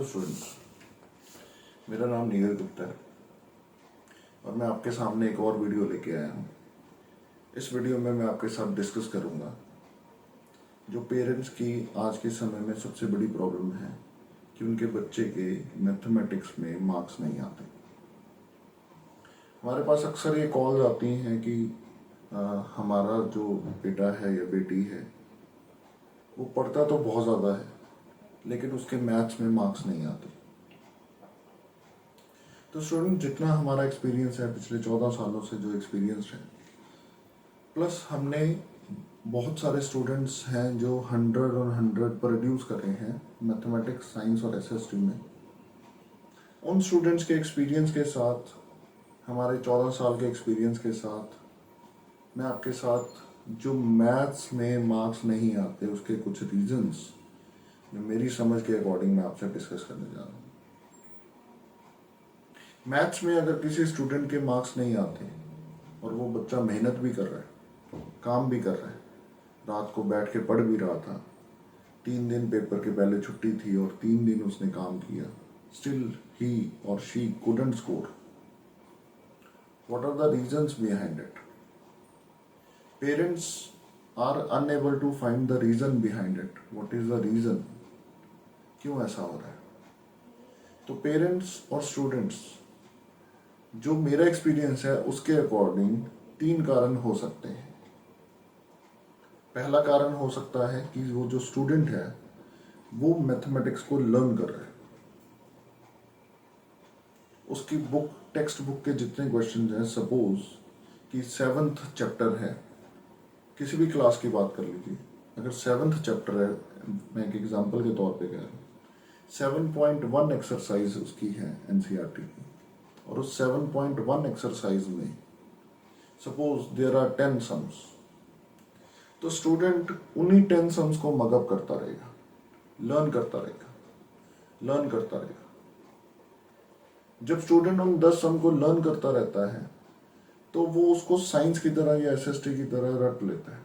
Hello students, मेरा नाम नीरज गुप्ता है और मैं आपके सामने एक और वीडियो लेके आया हूँ। इस वीडियो में मैं आपके साथ डिस्कस करूँगा जो पेरेंट्स की आज के समय में सबसे बड़ी प्रॉब्लम है कि उनके बच्चे के मैथमेटिक्स में मार्क्स नहीं आते। हमारे पास अक्सर ये कॉल आती हैं कि हमारा जो बेटा है या बेटी है वो पढ़ता तो बहुत ज़्यादा है लेकिन उसके मैथ्स में मार्क्स नहीं आते। तो स्टूडेंट, जितना हमारा एक्सपीरियंस है पिछले 14 सालों से जो एक्सपीरियंस है, प्लस हमने बहुत सारे स्टूडेंट्स हैं जो 100 और 100 प्रोड्यूस कर रहे हैं मैथमेटिक्स, साइंस और एसएसटी में। उन स्टूडेंट्स के एक्सपीरियंस के साथ, हमारे 14 साल के एक्सपीरियंस के साथ, मैं आपके साथ जो मैथ्स में मार्क्स नहीं आते उसके कुछ रीजंस जो मेरी समझ के अकॉर्डिंग मैं आपसे डिस्कस करने जा रहा हूँ। मैथ्स में अगर किसी स्टूडेंट के मार्क्स नहीं आते और वो बच्चा मेहनत भी कर रहा है, काम भी कर रहा है, रात को बैठ के पढ़ भी रहा था, 3 दिन पेपर के पहले छुट्टी थी और 3 दिन उसने काम किया, स्टिल ही और she couldn't score. What are the reasons behind it? Parents are unable to find the reason behind it. What is the reason? क्यों ऐसा हो रहा है? तो पेरेंट्स और स्टूडेंट्स, जो मेरा एक्सपीरियंस है उसके अकॉर्डिंग 3 कारण हो सकते हैं। पहला कारण हो सकता है कि वो जो स्टूडेंट है वो मैथमेटिक्स को लर्न कर रहा है। उसकी बुक, टेक्स्ट बुक के जितने क्वेश्चंस हैं, सपोज कि 7th चैप्टर है, किसी भी क्लास की बात कर लीजिए, अगर 7th चैप्टर है, मैं एक एग्जांपल के तौर पे कह रहा हूँ, 7.1 एक्सरसाइज उसकी है एनसीईआरटी की, और उस 7.1 एक्सरसाइज में सपोज देयर आर 10 सम्स, तो स्टूडेंट उन्हीं 10 सम्स को मगअप करता रहेगा, लर्न करता रहेगा। जब स्टूडेंट उन 10 सम को लर्न करता रहता है तो वो उसको साइंस की तरह या एसएसटी की तरह रट लेता है।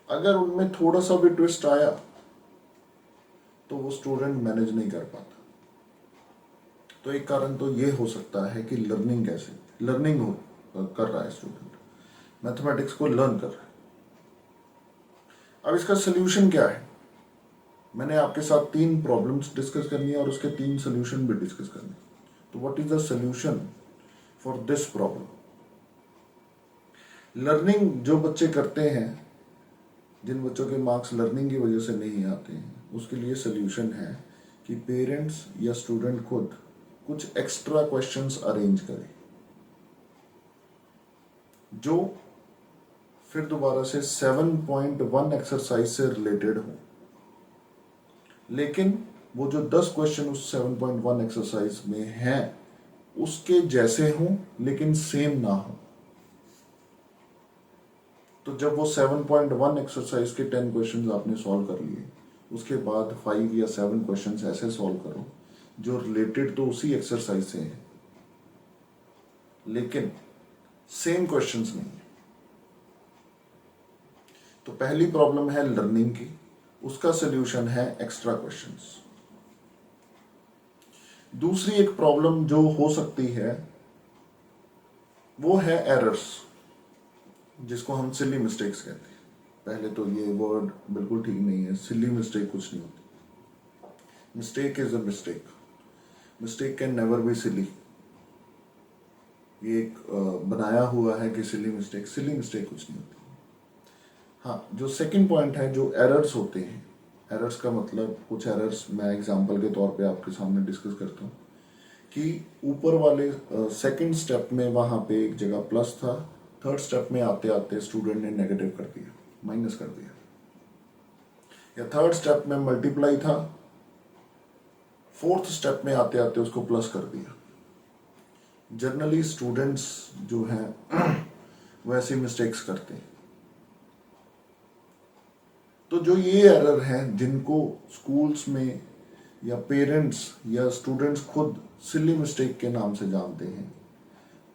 अगर उनमें थोड़ा सा भी ट्विस्ट आया तो वो स्टूडेंट मैनेज नहीं कर पाता। तो एक कारण तो ये हो सकता है कि लर्निंग कर रहा है स्टूडेंट, मैथमेटिक्स को लर्न कर रहा है। अब इसका सोल्यूशन क्या है? मैंने आपके साथ 3 प्रॉब्लम्स डिस्कस करनी है और उसके 3 सोल्यूशन भी डिस्कस करने। तो what is the solution for this problem? Learning जो बच्चे करते हैं, जिन बच्चों के मार्क्स लर्निंग की वजह से नहीं आते हैं, उसके लिए सोल्यूशन है कि पेरेंट्स या स्टूडेंट खुद कुछ एक्स्ट्रा क्वेश्चंस अरेंज करें जो फिर दोबारा से 7.1 एक्सरसाइज से रिलेटेड हो, लेकिन वो जो 10 क्वेश्चन उस 7.1 एक्सरसाइज में हैं उसके जैसे हों लेकिन सेम ना हो। तो जब वो 7.1 एक्सरसाइज के 10 क्वेश्चंस आपने सॉल्व कर लिए, उसके बाद 5 या 7 क्वेश्चंस ऐसे सॉल्व करो जो रिलेटेड तो उसी एक्सरसाइज से हैं लेकिन सेम क्वेश्चंस नहीं है। तो पहली प्रॉब्लम है लर्निंग की, उसका सोल्यूशन है एक्स्ट्रा क्वेश्चंस। दूसरी एक प्रॉब्लम जो हो सकती है वो है एरर्स, जिसको हम सिली मिस्टेक्स कहते हैं। पहले तो ये वर्ड बिल्कुल ठीक नहीं है, सिली मिस्टेक कुछ नहीं होती। Mistake is a mistake, mistake can never be silly. ये एक बनाया हुआ है कि सिली मिस्टेक कुछ नहीं होती। हाँ, जो सेकंड पॉइंट है, जो एरर्स होते हैं, एरर्स का मतलब, कुछ एरर्स मैं एग्जांपल के तौर पे आपके सामने डिस्कस करता हूँ कि ऊपर वाले सेकंड स्टेप में वहाँ पे एक जगह प्लस था, थर्ड स्टेप में आते आते स्टूडेंट ने नेगेटिव कर दिया, माइनस कर दिया, या थर्ड स्टेप में मल्टीप्लाई था, फोर्थ स्टेप में आते आते उसको प्लस कर दिया। जनरली स्टूडेंट्स जो हैं वो ऐसी मिस्टेक्स करते हैं। तो जो ये एरर हैं जिनको स्कूल्स में या पेरेंट्स या स्टूडेंट्स खुद सिली मिस्टेक के नाम से जानते हैं,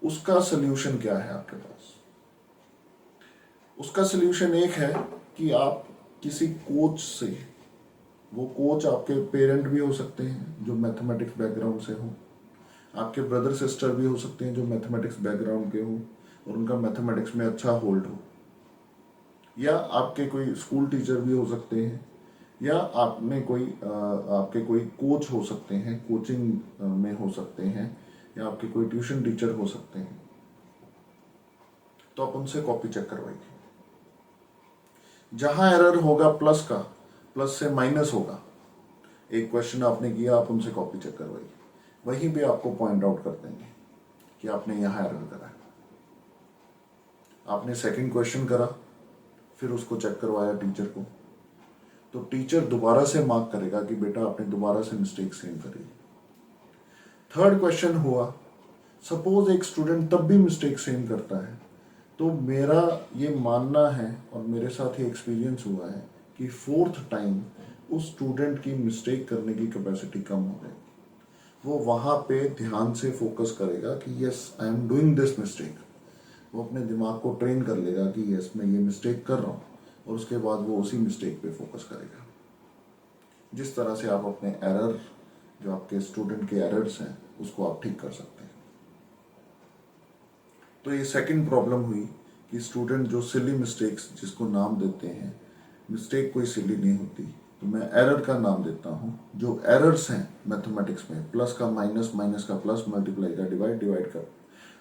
उसका सोल्यूशन क्या है आपके पास? उसका सोल्यूशन एक है कि आप किसी कोच से वो कोच आपके पेरेंट भी हो सकते हैं जो मैथमेटिक्स बैकग्राउंड से हो, आपके ब्रदर सिस्टर भी हो सकते हैं जो मैथमेटिक्स बैकग्राउंड के हो और उनका मैथमेटिक्स में अच्छा होल्ड हो, या आपके कोई स्कूल टीचर भी हो सकते हैं, या आपके कोई कोच हो सकते हैं, कोचिंग में हो सकते हैं, या आपके कोई ट्यूशन टीचर हो सकते हैं। तो आप उनसे कॉपी चेक करवाइए। जहां एरर होगा प्लस का, प्लस से माइनस होगा, एक क्वेश्चन आपने किया, आप उनसे कॉपी चेक करवाइए, वहीं पे आपको पॉइंट आउट कर देंगे कि आपने यहाँ एरर करा है। आपने सेकंड क्वेश्चन करा, फिर उसको चेक करवाया टीचर को, तो टीचर दोबारा से मार्क करेगा कि बेटा आपने दोबारा से मिस्टेक सेम करी। थर्ड क्वेश्चन हुआ, सपोज एक स्टूडेंट तब भी मिस्टेक सेम करता है, तो मेरा ये मानना है और मेरे साथ ये एक्सपीरियंस हुआ है कि फोर्थ टाइम उस स्टूडेंट की मिस्टेक करने की कैपेसिटी कम हो जाएगी। वो वहाँ पे ध्यान से फोकस करेगा कि yes I am doing this mistake. वो अपने दिमाग को ट्रेन कर लेगा कि यस मैं ये मिस्टेक कर रहा हूँ, और उसके बाद वो उसी मिस्टेक पे फोकस करेगा। जिस तरह से आप अपने एरर, जो आपके स्टूडेंट के एरर्स हैं, उसको आप ठीक कर सकते हैं। तो ये सेकंड प्रॉब्लम हुई कि स्टूडेंट जो सिली मिस्टेक्स जिसको नाम देते हैं, मिस्टेक कोई सिली नहीं होती, तो मैं एरर का नाम देता हूँ। जो एरर्स हैं मैथमेटिक्स में, प्लस का माइनस, माइनस का प्लस, मल्टीप्लाई का डिवाइड, डिवाइड का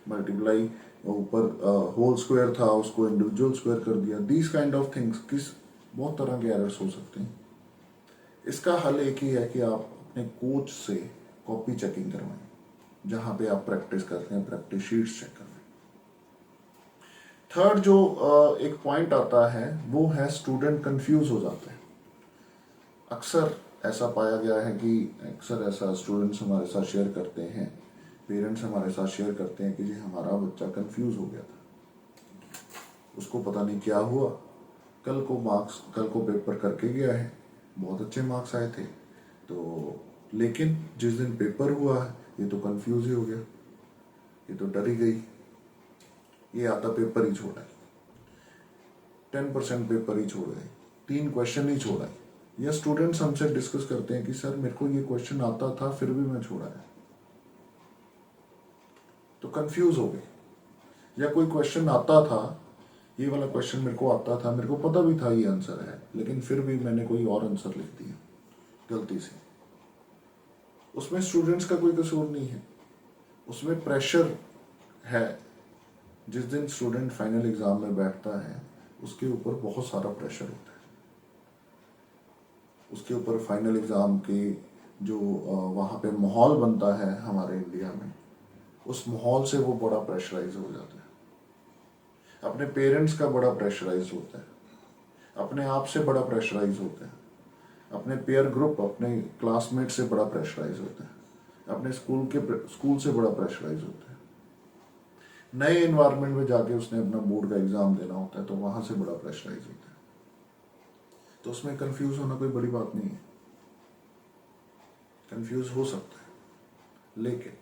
मल्टीप्लाई, ऊपर होल स्क्वायर था उसको इंडिविजुअल स्क्वायर कर दिया, दीज काइंड ऑफ थिंग्स, बहुत तरह के एरर्स हो सकते हैं। इसका हल एक ही है कि आप अपने कोच से कॉपी चेकिंग करवाएं, जहाँ पे आप प्रैक्टिस करते हैं, प्रैक्टिस शीट्स चेक करवाएं। थर्ड जो एक पॉइंट आता है वो है स्टूडेंट कंफ्यूज हो जाते हैं। अक्सर ऐसा पाया गया है कि अक्सर ऐसा स्टूडेंट्स हमारे साथ शेयर करते हैं, पेरेंट्स हमारे साथ शेयर करते हैं कि जी हमारा बच्चा कंफ्यूज हो गया था, उसको पता नहीं क्या हुआ, कल को पेपर करके गया है, बहुत अच्छे मार्क्स आए थे, तो लेकिन जिस दिन पेपर हुआ है ये तो कंफ्यूज ही हो गया, ये तो डर ही गई, ये आता पेपर ही छोड़ा है, 10% पेपर ही छोड़ गए, 3 क्वेश्चन ही छोड़ा है। या स्टूडेंट्स हमसे डिस्कस करते हैं कि सर मेरे को ये क्वेश्चन आता था फिर भी मैं छोड़ा है, तो कंफ्यूज हो गए। या कोई क्वेश्चन आता था, ये वाला क्वेश्चन मेरे को आता था, मेरे को पता भी था ये आंसर है, लेकिन फिर भी मैंने कोई और आंसर लिख दिया गलती से। उसमें स्टूडेंट्स का कोई कसूर नहीं है, उसमें प्रेशर है। जिस दिन स्टूडेंट फाइनल एग्जाम में बैठता है उसके ऊपर बहुत सारा प्रेशर होता है, उसके ऊपर फाइनल एग्जाम के जो वहाँ पे माहौल बनता है हमारे इंडिया में, उस माहौल से वो बड़ा प्रेशराइज हो जाता है, अपने पेरेंट्स का बड़ा प्रेशराइज होता है, अपने आप से बड़ा प्रेशराइज होता है, अपने पेयर ग्रुप, अपने क्लासमेट से बड़ा प्रेशराइज होता है, अपने स्कूल से बड़ा प्रेशराइज होता है, नए इन्वायरमेंट में जाके उसने अपना बोर्ड का एग्जाम देना होता है तो वहां से बड़ा प्रेशराइज होता है। तो उसमें कंफ्यूज होना कोई बड़ी बात नहीं है, कंफ्यूज हो सकता है, लेकिन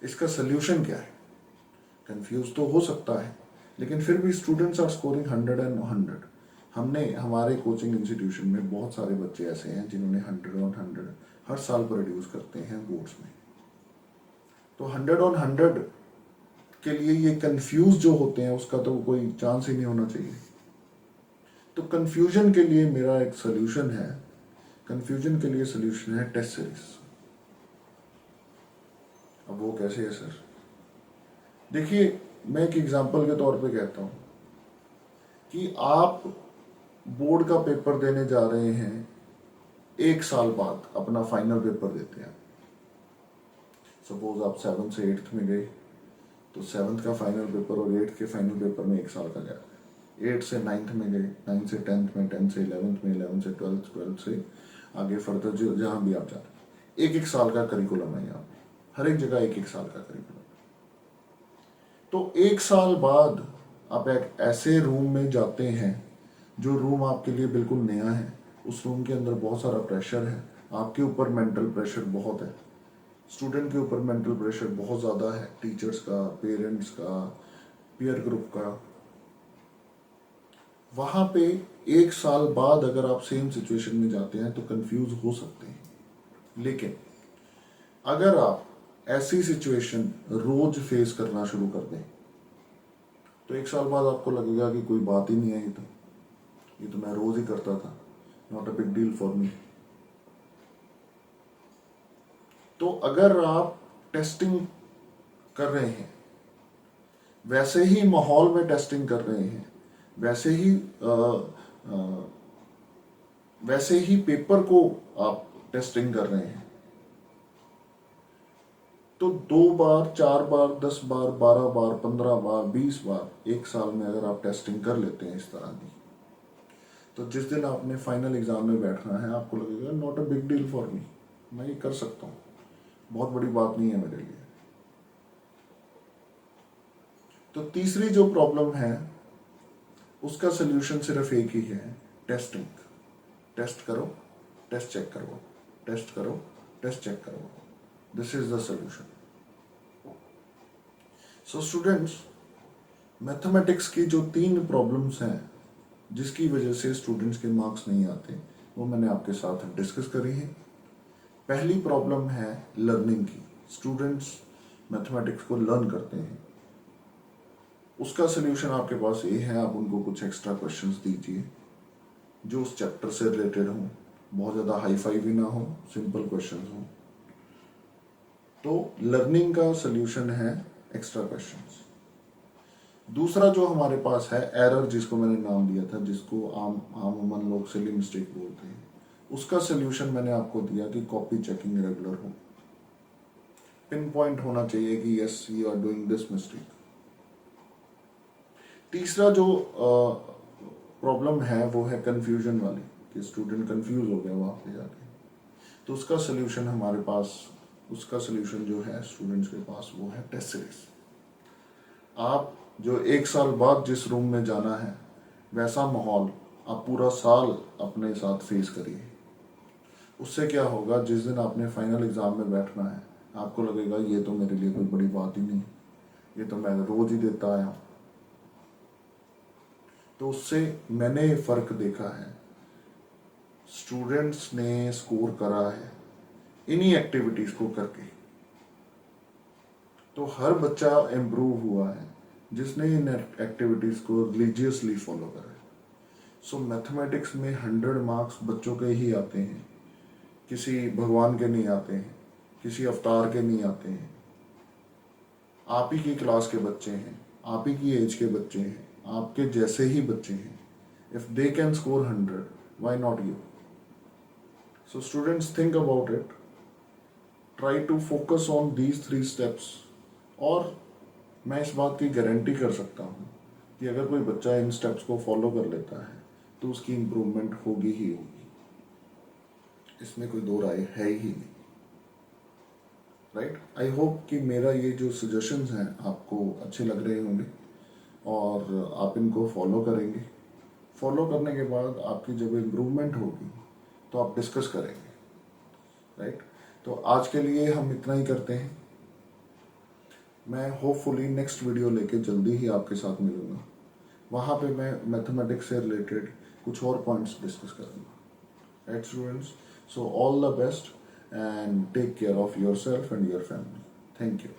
इसका सोल्यूशन क्या है? कंफ्यूज तो हो सकता है, लेकिन फिर भी स्टूडेंट्स आर स्कोरिंग 100 एंड 100। हमने हमारे कोचिंग इंस्टीट्यूशन में बहुत सारे बच्चे ऐसे हैं जिन्होंने 100 ऑन 100 हर साल प्रोड्यूस करते हैं बोर्ड्स में। तो 100 ऑन 100 के लिए ये कंफ्यूज जो होते हैं उसका तो कोई चांस ही नहीं होना चाहिए। तो कंफ्यूजन के लिए मेरा एक सोल्यूशन है, कंफ्यूजन के लिए सोल्यूशन है टेस्ट सीरीज। अब वो कैसे है सर? देखिए, मैं एक एग्जांपल के तौर पे कहता हूँ कि आप बोर्ड का पेपर देने जा रहे हैं, 1 साल बाद अपना फाइनल पेपर देते हैं। सपोज आप 7th से 8th में गए, तो 7th का फाइनल पेपर और 8th के फाइनल पेपर में 1 साल का गैप है। 8th से 9th में गए, 9th से 10th में, 10th से 11th में, 11th से 12th, 12th से आगे फर्दर जहाँ भी आप जा रहे हैं, 1-1 साल का करिकुलम है यहाँ पे, हर एक जगह 1-1 साल का करिकुलम। तो 1 साल बाद आप एक ऐसे रूम में जाते हैं जो रूम आपके लिए बिल्कुल नया है, उस रूम के अंदर बहुत सारा प्रेशर है, आपके ऊपर मेंटल प्रेशर बहुत है, स्टूडेंट के ऊपर मेंटल प्रेशर बहुत ज़्यादा है, टीचर्स का, पेरेंट्स का, पीयर ग्रुप का। वहाँ पे 1 साल बाद अगर आप सेम सिचुएशन में जाते हैं तो कंफ्यूज हो सकते हैं। लेकिन अगर आप ऐसी सिचुएशन रोज फेस करना शुरू कर दें तो 1 साल बाद आपको लगेगा कि कोई बात ही नहीं है, ये तो मैं रोज ही करता था, not a big deal for me. तो अगर आप टेस्टिंग कर रहे हैं, वैसे ही माहौल में टेस्टिंग कर रहे हैं, वैसे ही पेपर को आप टेस्टिंग कर रहे हैं, तो 2 बार, 4 बार, 10 बार, 12 बार, 15 बार, 20 बार 1 साल में अगर आप टेस्टिंग कर लेते हैं इस तरह की, तो जिस दिन आपने फाइनल एग्जाम में बैठना है आपको लगेगा not a big deal for me, मैं ये कर सकता हूँ, बहुत बड़ी बात नहीं है मेरे लिए। तो तीसरी जो प्रॉब्लम है उसका सोल्यूशन सिर्फ एक ही है, टेस्टिंग। टेस्ट करो, टेस्ट चेक करो, टेस्ट करो, टेस्ट चेक करो, this is the solution. So students, mathematics की जो 3 प्रॉब्लम्स हैं जिसकी वजह से स्टूडेंट्स के मार्क्स नहीं आते, वो मैंने आपके साथ डिस्कस करी है। पहली प्रॉब्लम है लर्निंग की, स्टूडेंट्स मैथमेटिक्स को लर्न करते हैं, उसका सोल्यूशन आपके पास ये है, आप उनको कुछ एक्स्ट्रा क्वेश्चंस दीजिए जो उस चैप्टर से रिलेटेड हों, बहुत ज़्यादा हाई फाई भी ना हो, सिंपल क्वेश्चंस हों। तो लर्निंग का सोल्यूशन है एक्स्ट्रा क्वेश्चंस। दूसरा जो हमारे पास है एरर, जिसको मैंने नाम दिया था, जिसको आम लोग सिली मिस्टेक बोलते हैं, उसका सोल्यूशन मैंने आपको दिया कि कॉपी चेकिंग रेगुलर हो, पिन पॉइंट होना चाहिए कि yes you are doing this mistake. तीसरा जो प्रॉब्लम है वो है कंफ्यूजन वाली, कि स्टूडेंट कंफ्यूज हो गया वहाँ पे जाके, तो उसका सोल्यूशन हमारे पास, उसका सोल्यूशन जो है स्टूडेंट्स के पास वो है टेस्ट सीरीज। आप जो 1 साल बाद जिस रूम में जाना है वैसा माहौल आप पूरा साल अपने साथ फेस करिए। उससे क्या होगा, जिस दिन आपने फाइनल एग्जाम में बैठना है आपको लगेगा ये तो मेरे लिए कोई बड़ी बात ही नहीं, ये तो मैं रोज ही देता आया हूँ। तो उससे मैंने फ़र्क देखा है, स्टूडेंट्स ने स्कोर करा है इन्हीं एक्टिविटीज़ को करके। तो हर बच्चा इम्प्रूव हुआ है जिसने इन एक्टिविटीज़ को रिलीजियसली फॉलो करा है। सो मैथमेटिक्स में 100 मार्क्स बच्चों के ही आते हैं, किसी भगवान के नहीं आते हैं, किसी अवतार के नहीं आते हैं। आप ही की क्लास के बच्चे हैं, आप ही की एज के बच्चे हैं, आपके जैसे ही बच्चे हैं। If they can score 100, why not you? So students, think about it, try to focus on these 3 steps. और मैं इस बात की गारंटी कर सकता हूँ कि अगर कोई बच्चा इन स्टेप्स को फॉलो कर लेता है तो उसकी इम्प्रूवमेंट होगी ही होगी, इसमें कोई दो राय है ही नहीं। राइट, आई होप कि मेरा ये जो सजेशंस हैं आपको अच्छे लग रहे होंगे और आप इनको फॉलो करेंगे। फॉलो करने के बाद आपकी जब इम्प्रूवमेंट होगी तो आप डिस्कस करेंगे। राइट, तो आज के लिए हम इतना ही करते हैं। मैं होपफुली नेक्स्ट वीडियो लेके जल्दी ही आपके साथ मिलूंगा, वहाँ पे मैं मैथमेटिक्स से रिलेटेड कुछ और पॉइंट्स डिस्कस करूँगा। Right students, so all the best and take care of yourself and your family. Thank you.